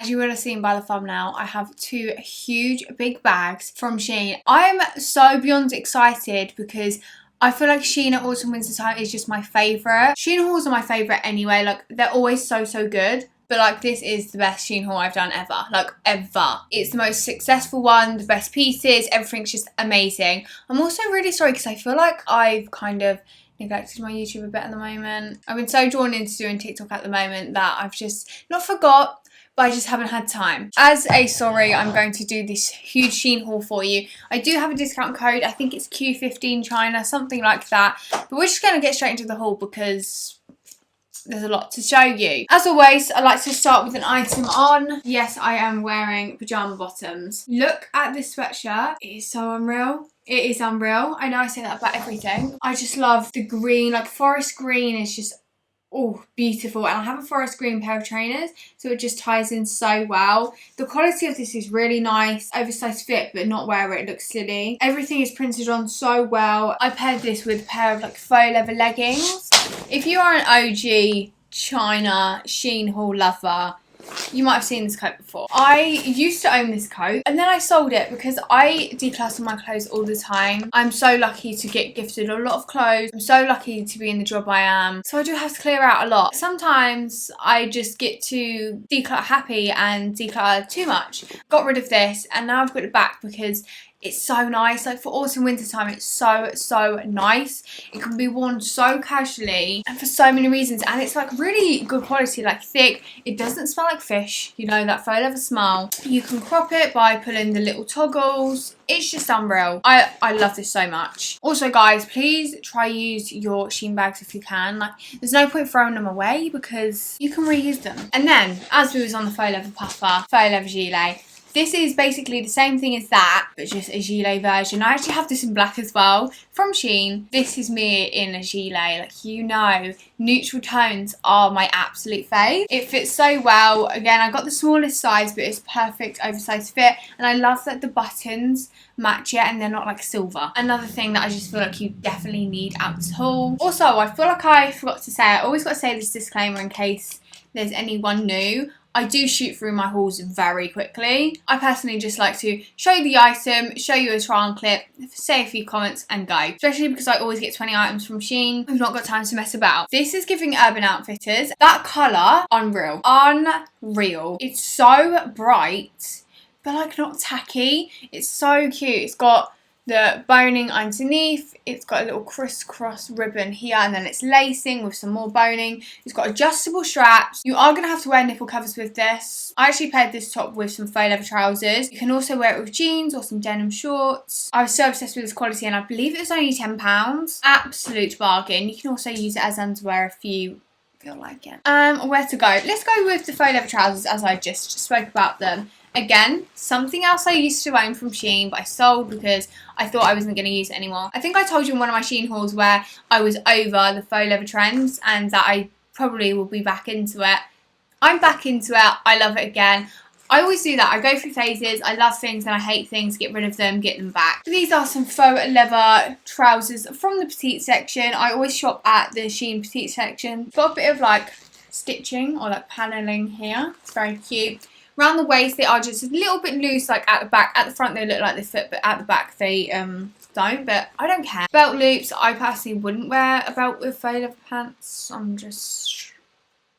As you would have seen by the thumbnail, I have two huge big bags from SHEIN. I'm so beyond excited because I feel like SHEIN at autumn winter time is just my favourite. SHEIN hauls are my favourite anyway, like they're always so good. But like this is the best SHEIN haul I've done ever, like ever. It's the most successful one, the best pieces, everything's just amazing. I'm also really sorry because I feel like I've kind of neglected my YouTube a bit at the moment. I've been so drawn into doing TikTok at the moment that I've just not forgot, but I just haven't had time. As a sorry, I'm going to do this huge SHEIN haul for you. I do have a discount code, I think it's Q15 Chyna, something like that. But we're just going to get straight into the haul because there's a lot to show you. As always, I like to start with an item on. Yes, I am wearing pyjama bottoms. Look at this sweatshirt. It is so unreal. It is unreal. I know I say that about everything. I just love the green, like forest green is just, oh, beautiful. And I have a forest green pair of trainers, so it just ties in so well. The quality of this is really nice. Oversized fit, but not where it looks silly. Everything is printed on so well. I paired this with a pair of like faux leather leggings. If you are an OG Chyna SHEIN haul lover, you might have seen this coat before. I used to own this coat and then I sold it because I declutter my clothes all the time. I'm so lucky to get gifted a lot of clothes. I'm so lucky to be in the job I am. So I do have to clear out a lot. Sometimes I just get to declutter happy and declutter too much. Got rid of this and now I've got it back because it's so nice. Like for autumn winter time, it's so nice. It can be worn so casually and for so many reasons, and it's like really good quality, like thick. It doesn't smell like fish, you know, that faux leather smell. You can crop it by pulling the little toggles. It's just unreal. I love this so much. Also guys, please try use your SHEIN bags if you can. Like there's no point throwing them away because you can reuse them. And then as we was on the faux leather puffer, faux leather gilet, this is basically the same thing as that, but just a gilet version. I actually have this in black as well from SHEIN. This is me in a gilet. Like, you know, neutral tones are my absolute fave. It fits so well. Again, I got the smallest size, but it's perfect oversized fit. And I love that the buttons match it and they're not like silver. Another thing that I just feel like you definitely need out this haul. Also, I feel like I forgot to say, I always got to say this disclaimer in case there's anyone new. I do shoot through my hauls very quickly. I personally just like to show you the item, show you a try on clip, say a few comments and go. Especially because I always get 20 items from SHEIN. I've not got time to mess about. This is giving Urban Outfitters. That colour, unreal. Unreal. It's so bright, but like not tacky. It's so cute. It's got the boning underneath, it's got a little crisscross ribbon here, and then it's lacing with some more boning. It's got adjustable straps. You are going to have to wear nipple covers with this. I actually paired this top with some faux leather trousers. You can also wear it with jeans or some denim shorts. I was so obsessed with this quality and I believe it was only £10. Absolute bargain. You can also use it as underwear if you feel like it. Where to go? Let's go with the faux leather trousers as I just spoke about them. Again, something else I used to own from SHEIN, but I sold because I thought I wasn't going to use it anymore. I think I told you in one of my SHEIN hauls where I was over the faux leather trends and that I probably will be back into it. I'm back into it. I love it again. I always do that. I go through phases. I love things and I hate things. Get rid of them, get them back. These are some faux leather trousers from the petite section. I always shop at the SHEIN petite section. Got a bit of like stitching or like paneling here. It's very cute. Around the waist, they are just a little bit loose, like at the back. At the front, they look like they fit, but at the back, they don't. But I don't care. Belt loops, I personally wouldn't wear a belt with faux leather pants. I'm just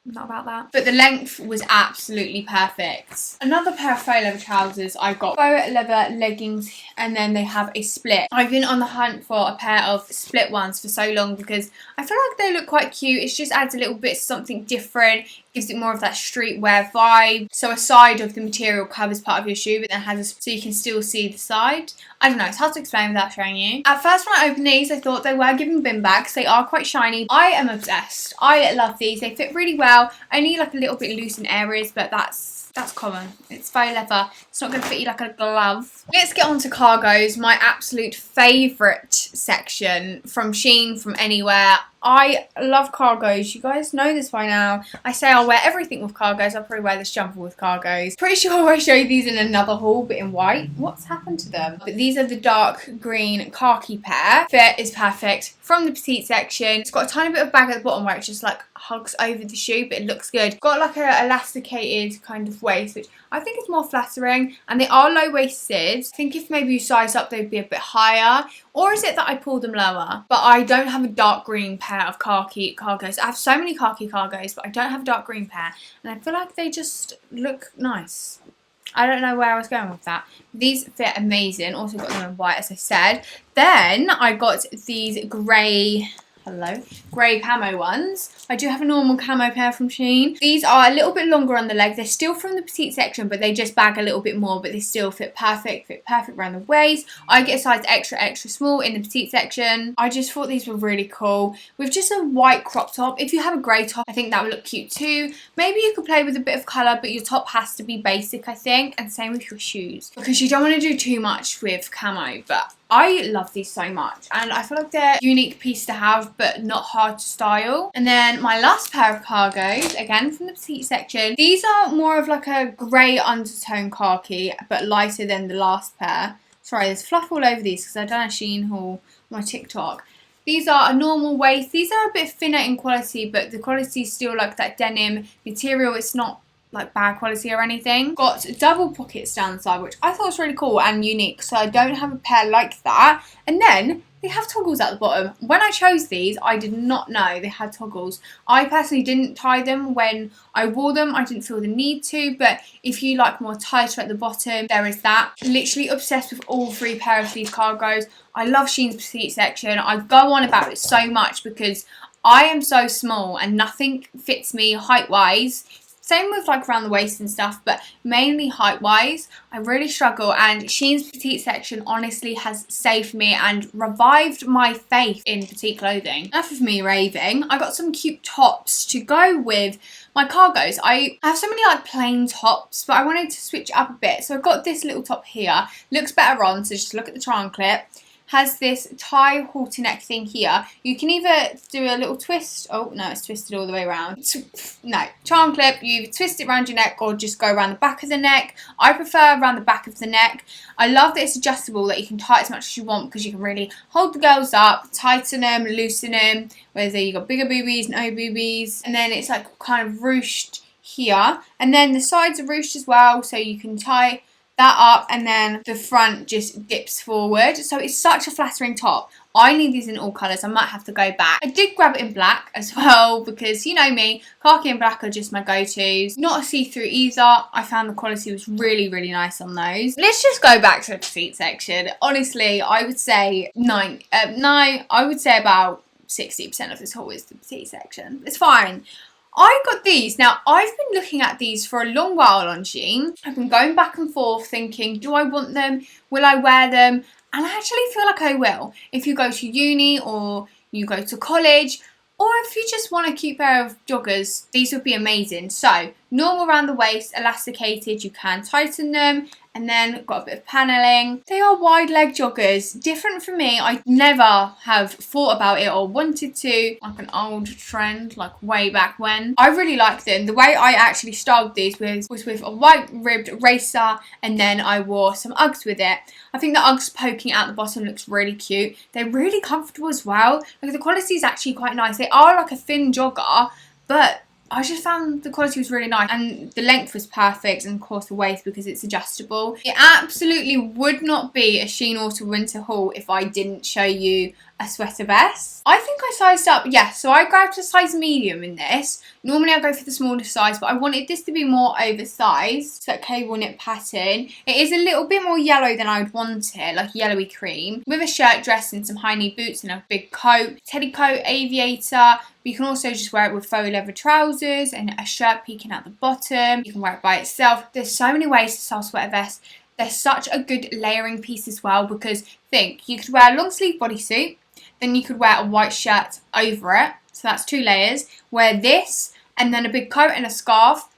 not about that. But the length was absolutely perfect. Another pair of faux leather trousers. I got faux leather leggings, and then they have a split. I've been on the hunt for a pair of split ones for so long because I feel like they look quite cute. It just adds a little bit something different. Gives it more of that streetwear vibe. So a side of the material covers part of your shoe, but then has a, so you can still see the side. I don't know, it's hard to explain without showing you. At first when I opened these, I thought they were giving bin bags. They are quite shiny. I am obsessed. I love these. They fit really well. Only like a little bit loose in areas, but that's common. It's faux leather. It's not going to fit you like a glove. Let's get on to cargos, my absolute favourite section from SHEIN, from anywhere. I love cargos. You guys know this by now. I say I'll wear everything with cargos. I'll probably wear this jumper with cargos. Pretty sure I showed these in another haul, but in white. What's happened to them? But these are the dark green khaki pair. Fit is perfect from the petite section. It's got a tiny bit of bag at the bottom where it just like hugs over the shoe, but it looks good. Got like a elasticated kind of waist, which I think is more flattering, and they are low-waisted. I think if maybe you size up, they'd be a bit higher, or is it that I pulled them lower? But I don't have a dark green pair of khaki cargos. I have so many khaki cargos, but I don't have a dark green pair, and I feel like they just look nice. I don't know where I was going with that. These fit amazing. Also got them in white, as I said. Then I got these grey camo ones. I do have a normal camo pair from SHEIN. These are a little bit longer on the leg. They're still from the petite section, but they just bag a little bit more, but they still fit perfect around the waist. I get a size extra small in the petite section. I just thought these were really cool. With just a white crop top. If you have a grey top, I think that would look cute too. Maybe you could play with a bit of colour, but your top has to be basic, I think. And same with your shoes, because you don't want to do too much with camo, but I love these so much, and I feel like they're a unique piece to have, but not hard to style. And then my last pair of cargos, again from the petite section. These are more of like a grey undertone khaki, but lighter than the last pair. Sorry, there's fluff all over these because I've done a SHEIN haul on my TikTok. These are a normal waist. These are a bit thinner in quality, but the quality is still like that denim material. It's not like bad quality or anything. Got double pockets down the side, which I thought was really cool and unique, so I don't have a pair like that. And then they have toggles at the bottom. When I chose these, I did not know they had toggles. I personally didn't tie them when I wore them. I didn't feel the need to, but if you like more tighter at the bottom, there is that. Literally obsessed with all three pairs of these cargos. I love SHEIN's petite section. I go on about it so much because I am so small and nothing fits me height-wise. Same with like around the waist and stuff, but mainly height wise, I really struggle, and SHEIN's petite section honestly has saved me and revived my faith in petite clothing. Enough of me raving. I got some cute tops to go with my cargos. I have so many like plain tops, but I wanted to switch up a bit. So I've got this little top here. Looks better on, so just look at the triangle clip. Has this tie halter neck thing here. You can either do a little twist. Oh no, it's twisted all the way around. No, triangle clip, you twist it around your neck or just go around the back of the neck. I prefer around the back of the neck. I love that it's adjustable, that you can tie it as much as you want, because you can really hold the girls up, tighten them, loosen them, whether you got bigger boobies, no boobies. And then it's like kind of ruched here. And then the sides are ruched as well, so you can tie that up, and then the front just dips forward. So it's such a flattering top. I need these in all colours. I might have to go back. I did grab it in black as well, because you know me, khaki and black are just my go-tos. Not a see-through either. I found the quality was really, really nice on those. Let's just go back to the petite section. Honestly, I would say I would say about 60% of this haul is the petite section. It's fine. I got these. Now, I've been looking at these for a long while on SHEIN. I've been going back and forth thinking, do I want them? Will I wear them? And I actually feel like I will. If you go to uni or you go to college, or if you just want a cute pair of joggers, these would be amazing. So, normal around the waist, elasticated, you can tighten them, and then got a bit of paneling. They are wide leg joggers. Different from me. I never have thought about it or wanted to. Like an old trend, like way back when. I really like them. The way I actually styled these was with a white ribbed racer, and then I wore some Uggs with it. I think the Uggs poking out the bottom looks really cute. They're really comfortable as well. Like the quality is actually quite nice. They are like a thin jogger, but I just found the quality was really nice, and the length was perfect, and of course the waist, because it's adjustable. It absolutely would not be a SHEIN Autumn Winter haul if I didn't show you a sweater vest. I think I sized up, yes, so I grabbed a size medium in this. Normally I go for the smallest size, but I wanted this to be more oversized. So that cable knit pattern. It is a little bit more yellow than I would want it, like yellowy cream, with a shirt dress and some high knee boots and a big coat, teddy coat, aviator. But you can also just wear it with faux leather trousers and a shirt peeking out the bottom. You can wear it by itself. There's so many ways to style sweater vests. They're such a good layering piece as well, because think, you could wear a long sleeve bodysuit, then you could wear a white shirt over it. So that's 2 layers. Wear this and then a big coat and a scarf.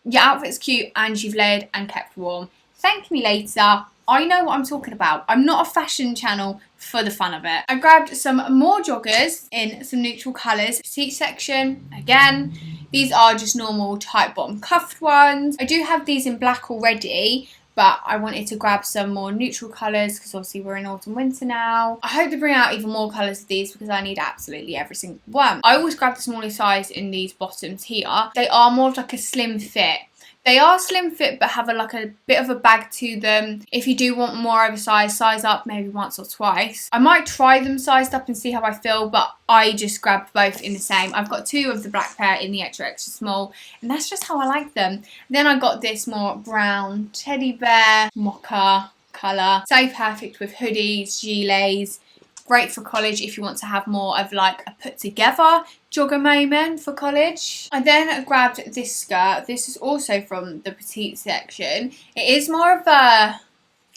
Your outfit's cute and you've layered and kept warm. Thank me later. I know what I'm talking about. I'm not a fashion channel for the fun of it. I grabbed some more joggers in some neutral colours. Petite section, again. These are just normal tight bottom cuffed ones. I do have these in black already, but I wanted to grab some more neutral colours because obviously we're in autumn winter now. I hope to bring out even more colours of these because I need absolutely every single one. I always grab the smallest size in these bottoms here. They are more of like a slim fit. They are slim fit but have like a bit of a bag to them. If you do want more oversized, size up maybe once or twice. I might try them sized up and see how I feel, but I just grabbed both in the same. I've got 2 of the black pair in the extra small, and that's just how I like them. Then I got this more brown teddy bear mocha colour. So perfect with hoodies, gilets. Great for college if you want to have more of like a put together jogger moment for college. I then grabbed this skirt. This is also from the petite section. It is more of a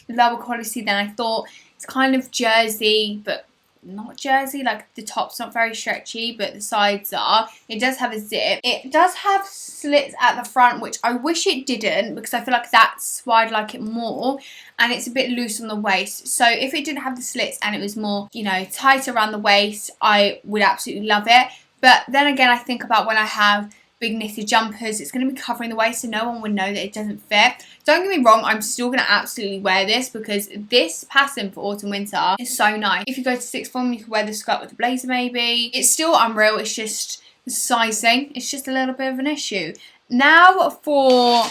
lower quality than I thought. It's kind of jersey, but not jersey. Like the top's not very stretchy, but the sides are. It does have a zip. It does have slits at the front, which I wish it didn't because I feel like that's why I'd like it more. And it's a bit loose on the waist. So if it didn't have the slits and it was more, you know, tight around the waist, I would absolutely love it. But then again, I think about when I have big knitted jumpers, it's going to be covering the waist so no one would know that it doesn't fit. Don't get me wrong, I'm still going to absolutely wear this because this pattern for autumn winter is so nice. If you go to sixth form, you can wear the skirt with the blazer maybe. It's still unreal, it's just the sizing. It's just a little bit of an issue. Now for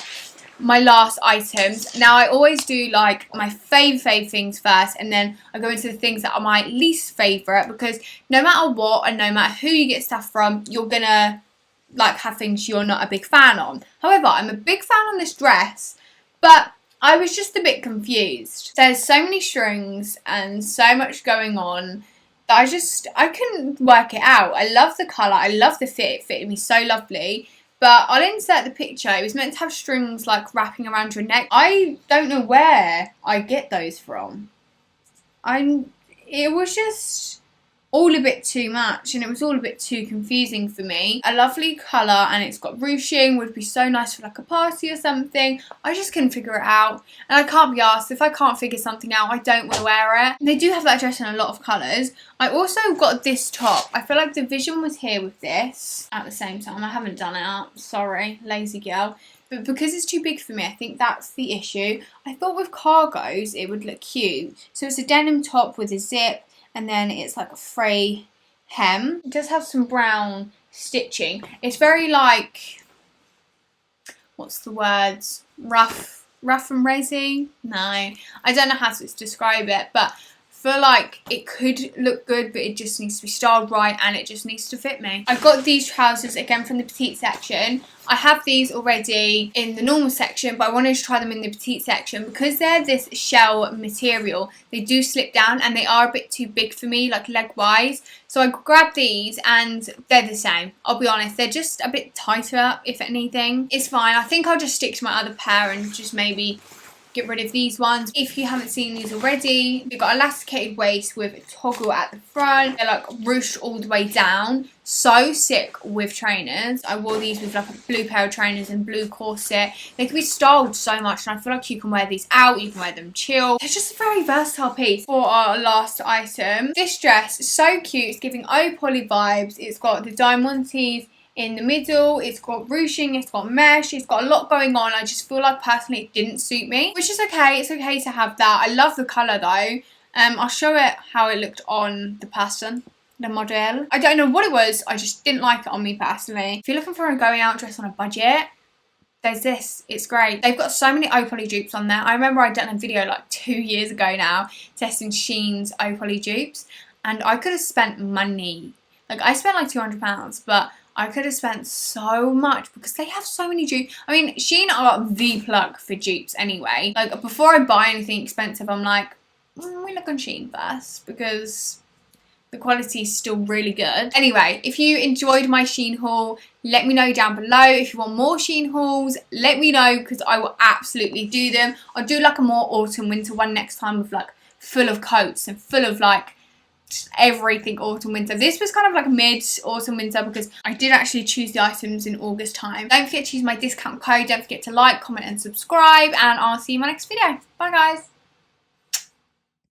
my last items. Now I always do like my fave things first, and then I go into the things that are my least favourite, because no matter what and no matter who you get stuff from, you're gonna like have things you're not a big fan on. However, I'm a big fan on this dress, but I was just a bit confused. There's so many strings and so much going on that I couldn't work it out. I love the colour, I love the fit, it fitted me so lovely. But I'll insert the picture. It was meant to have strings like wrapping around your neck. I don't know where I get those from. It was just all a bit too much, and it was all a bit too confusing for me. A lovely colour, and it's got ruching, would be so nice for like a party or something. I just couldn't figure it out, and I can't be asked. If I can't figure something out, I don't want to wear it. They do have that dress in a lot of colours. I also got this top. I feel like the vision was here with this at the same time. I haven't done it up, sorry, lazy girl. But because it's too big for me, I think that's the issue. I thought with cargos it would look cute. So it's a denim top with a zip, and then it's like a fray hem. It does have some brown stitching. It's very like, what's the words? Rough and resi? No, I don't know how to describe it, but I feel like it could look good, but it just needs to be styled right, and it just needs to fit me. I got these trousers again from the petite section. I have these already in the normal section, but I wanted to try them in the petite section because they're this shell material. They do slip down and they are a bit too big for me, like leg wise. So I grabbed these and they're the same. I'll be honest, they're just a bit tighter, if anything. It's fine. I think I'll just stick to my other pair and just maybe get rid of these ones. If you haven't seen these already, we've got elasticated waist with a toggle at the front. They're like ruched all the way down. So sick with trainers. I wore these with like a blue pair of trainers and blue corset. They can be styled so much, and I feel like you can wear these out, you can wear them chill. They're just a very versatile piece. For our last item, this dress is so cute. It's giving Oh Polly vibes. It's got the diamantes in the middle, it's got ruching, it's got mesh, it's got a lot going on. I just feel like personally it didn't suit me, which is okay. It's okay to have that. I love the colour though. I'll show it how it looked on the person, the model. I don't know what it was, I just didn't like it on me personally. If you're looking for a going out dress on a budget, there's this. It's great. They've got so many Oh Polly dupes on there. I remember I'd done a video like 2 years ago now testing SHEIN's Oh Polly dupes, and I could have spent money. Like I spent like £200, but I could have spent so much because they have so many dupes. I mean, SHEIN are the plug for dupes anyway. Like, before I buy anything expensive, I'm like, we look on SHEIN first because the quality is still really good. Anyway, if you enjoyed my SHEIN haul, let me know down below. If you want more SHEIN hauls, let me know because I will absolutely do them. I'll do like a more autumn winter one next time with like full of coats and full of like everything autumn winter. This was kind of like mid autumn winter because I did actually choose the items in August time. Don't forget to use my discount code. Don't forget to like, comment and subscribe, and I'll see you in my next video. Bye guys.